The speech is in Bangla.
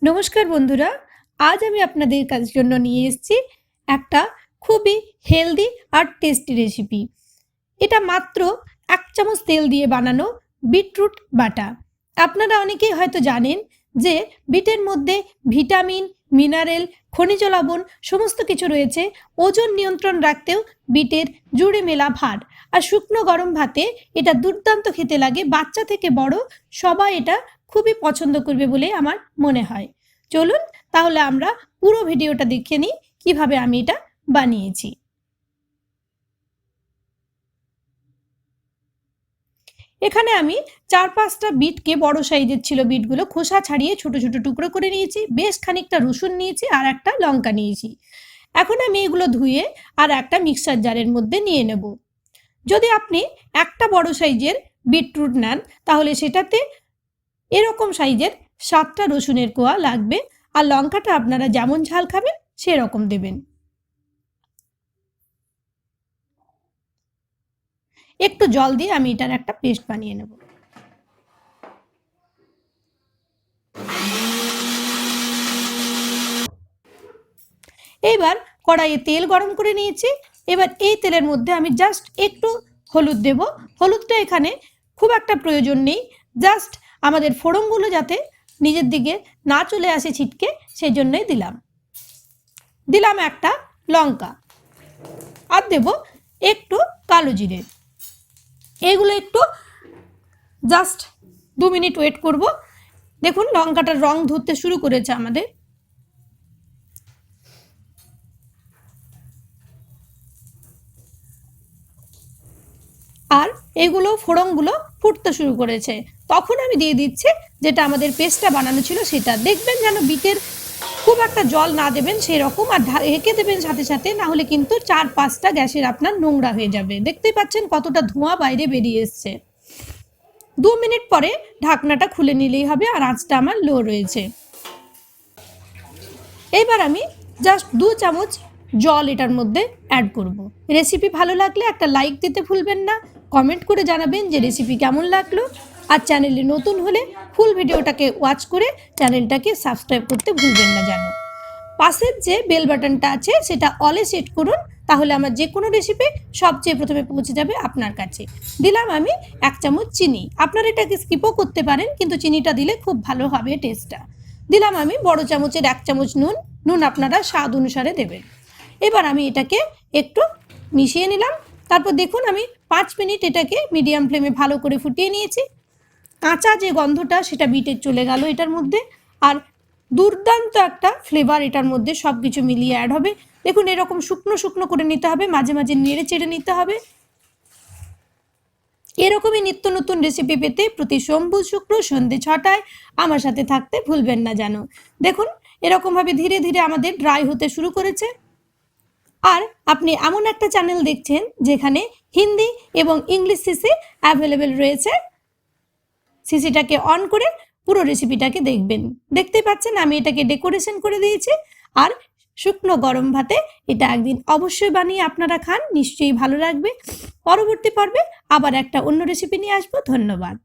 নমস্কার বন্ধুরা, আজ আমি আপনাদের কাছে জন্য নিয়ে এসেছি একটা খুবই হেলদি আর টেস্টি রেসিপি। এটা মাত্র 1 চামচ তেল দিয়ে বানানো বিটরুট বাটা। আপনারা অনেকেই হয়তো জানেন যে বিটের মধ্যে ভিটামিন, মিনারেল, খনিজ লবণ সমস্ত কিছু রয়েছে। ওজন নিয়ন্ত্রণ রাখতেও বিটের জুড়ে মেলা ভার। আর শুকনো গরম ভাতে এটা দুর্দান্ত খেতে লাগে। বাচ্চা থেকে বড় সবাই এটা খুবই পছন্দ করবে বলে আমার মনে হয়। চলুন তাহলে আমরা পুরো ভিডিওটা দেখে নিই কিভাবে আমি এটা বানিয়েছি। এখানে আমি 4-5টা বিটকে, বড় সাইজের ছিল বিটগুলো, খোসা ছাড়িয়ে ছোট ছোট টুকরো করে নিয়েছি। বেশ খানিকটা রসুন নিয়েছি আর একটা লঙ্কা নিয়েছি। এখন আমি এগুলো ধুয়ে আর একটা মিক্সার জারের মধ্যে নিয়ে নেব। যদি আপনি একটা বড় সাইজের বিটরুট নেন তাহলে সেটাতে এরকম সাইজের 7টা রসুনের কোয়া লাগবে। আর লঙ্কাটা আপনারা যেমন ঝাল খাবেন সেরকম দেবেন। একটু জল দিয়ে আমি এটার একটা পেস্ট বানিয়ে নেব। এবার কড়াইয়ে তেল গরম করে নিয়েছি। এবার এই তেলের মধ্যে আমি জাস্ট একটু হলুদ দেব। হলুদটা এখানে খুব একটা প্রয়োজন নেই, জাস্ট আমাদের ফোড়নগুলো যাতে নিজের দিকে না চলে আসে ছিটকে, সেই জন্যই দিলাম একটা লঙ্কা আর দেব একটু কালো জিরে। এগুলো একটু জাস্ট 2 মিনিট ওয়েট করব। দেখুন লঙ্কাটার রং ধরতে শুরু করেছে আমাদের। আর এগুলো ফোড়নগুলো ফুটতে শুরু করেছে। তখন আমি দিয়ে দিচ্ছি যেটা আমাদের পেস্টটা বানানো ছিল সেটা। দেখবেন যেন বিটের খুব একটা জল না দেবেন সেই রকম, আর ঢেকে দেবেন সাথে সাথে, না হলে কিন্তু 4-5টা গ্যাসের আপনার নোংরা হয়ে যাবে। দেখতেই পাচ্ছেন কতটা ধোঁয়া বাইরে বেরিয়ে এসছে। 2 মিনিট পরে ঢাকনাটা খুলে নিলেই হবে, আর আঁচটা আমার লো রয়েছে। এবার আমি জাস্ট 2 চামচ জল এটার মধ্যে অ্যাড করব। রেসিপি ভালো লাগলে একটা লাইক দিতে ভুলবেন না। কমেন্ট করে জানাবেন যে রেসিপি কেমন লাগলো। আর চ্যানেলে নতুন হলে ফুল ভিডিওটাকে ওয়াচ করে চ্যানেলটাকে সাবস্ক্রাইব করতে ভুলবেন না যেন। পাশের যে বেল বাটনটা আছে সেটা অলে সেট করুন, তাহলে আমার যে কোনো রেসিপি সবচেয়ে প্রথমে পৌঁছে যাবে আপনার কাছে। দিলাম আমি 1 চামচ চিনি। আপনারা এটাকে স্কিপও করতে পারেন, কিন্তু চিনিটা দিলে খুব ভালো হবে টেস্টটা। দিলাম আমি বড় চামচের 1 চামচ নুন। নুন আপনারা স্বাদ অনুসারে দেবেন। এবার আমি এটাকে একটু মিশিয়ে নিলাম। তারপর দেখুন আমি 5 মিনিট এটাকে মিডিয়াম ফ্লেমে ভালো করে ফুটিয়ে নিয়েছি। কাঁচা যে গন্ধটা সেটা বিটের চলে গেল এটার মধ্যে। আর দুর্দান্ত একটা ফ্লেভার এটার মধ্যে সব কিছু মিলিয়ে অ্যাড হবে। দেখুন এরকম শুকনো শুকনো করে নিতে হবে, মাঝে মাঝে নেড়ে চেড়ে নিতে হবে। এরকমই নিত্য নতুন রেসিপি পেতে প্রতি সোম, বুধ, শুক্র সন্ধ্যে 6টায় আমার সাথে থাকতে ভুলবেন না যেন। দেখুন এরকমভাবে ধীরে ধীরে আমাদের ড্রাই হতে শুরু করেছে। আর আপনি এমন একটা চ্যানেল দেখছেন যেখানে হিন্দি এবং ইংলিশ সিসি অ্যাভেলেবেল রয়েছে। সিসিটাকে অন করে পুরো রেসিপিটাকে দেখবেন। দেখতেই পাচ্ছেন আমি এটাকে ডেকোরেশন করে দিয়েছি। আর শুকনো গরম ভাতে এটা একদিন অবশ্যই বানিয়ে আপনারা খান, নিশ্চয়ই ভালো লাগবে। পরবর্তী পর্বে আবার একটা অন্য রেসিপি নিয়ে আসবো। ধন্যবাদ।